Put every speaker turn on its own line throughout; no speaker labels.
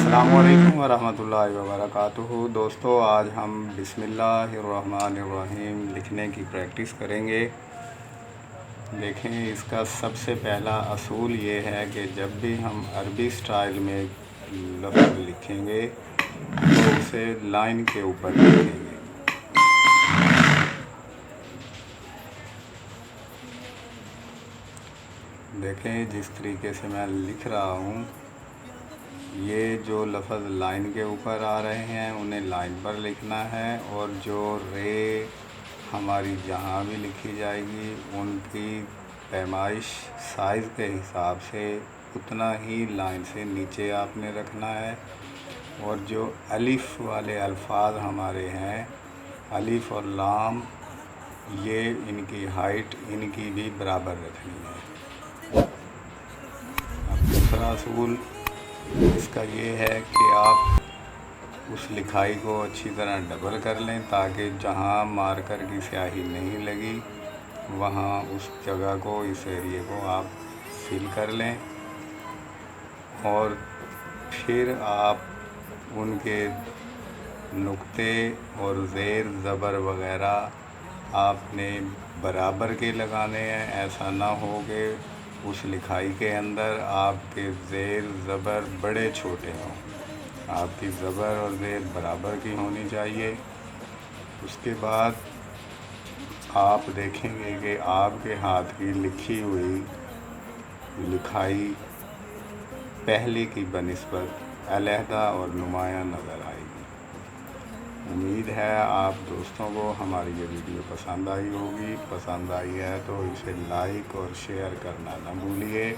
السلام علیکم ورحمۃ اللہ وبرکاتہ۔ دوستو، آج ہم بسم اللہ الرحمن الرحیم لکھنے کی پریکٹس کریں گے۔ دیکھیں، اس کا سب سے پہلا اصول یہ ہے کہ جب بھی ہم عربی سٹائل میں لفظ لکھیں گے تو اسے لائن کے اوپر لکھیں گے۔ دیکھیں جس طریقے سے میں لکھ رہا ہوں، یہ جو لفظ لائن کے اوپر آ رہے ہیں انہیں لائن پر لکھنا ہے، اور جو رے ہماری جہاں بھی لکھی جائے گی ان کی پیمائش سائز کے حساب سے اتنا ہی لائن سے نیچے آپ نے رکھنا ہے۔ اور جو الف والے الفاظ ہمارے ہیں، الف اور لام، یہ ان کی ہائٹ ان کی بھی برابر رکھنی ہے۔ اب دوسرا اصول اس کا یہ ہے کہ آپ اس لکھائی کو اچھی طرح ڈبل کر لیں تاکہ جہاں مارکر کی سیاہی نہیں لگی وہاں اس جگہ کو، اس ایریے کو آپ فل کر لیں، اور پھر آپ ان کے نقطے اور زیر زبر وغیرہ آپ نے برابر کے لگانے ہیں۔ ایسا نہ ہو کہ اس لکھائی کے اندر آپ کے زیر زبر بڑے چھوٹے ہوں، آپ کی زبر اور زیر برابر کی ہونی چاہیے۔ اس کے بعد آپ دیکھیں گے کہ آپ کے ہاتھ کی لکھی ہوئی لکھائی پہلے کی بنسبت علیحدہ اور نمایاں نظر آئے گی۔ امید ہے آپ دوستوں کو ہماری یہ ویڈیو پسند آئی ہوگی۔ پسند آئی ہے تو اسے لائک اور شیئر کرنا نہ بھولیے،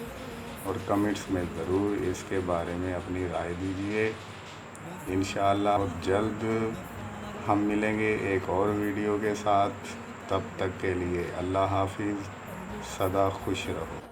اور کمنٹس میں ضرور اس کے بارے میں اپنی رائے دیجیے۔ انشاءاللہ بہت جلد ہم ملیں گے ایک اور ویڈیو کے ساتھ۔ تب تک کے لیے اللہ حافظ، سدا خوش رہو۔